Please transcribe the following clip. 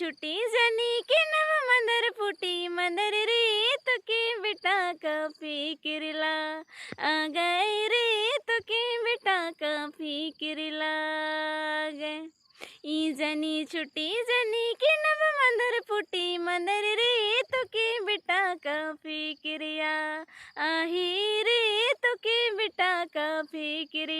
छुट्टी जनी के नव मंदर फूटी मंदर रे तो के बेटा का फिक्रिला आ गए रे तो के बेटा का फिक्रिला गए। ई जनी छुट्टी जनी के नव मंदर फूटी मंदर रे तो के बेटा का फिक्रिया आही रे तो के बेटा का फिक्रिया।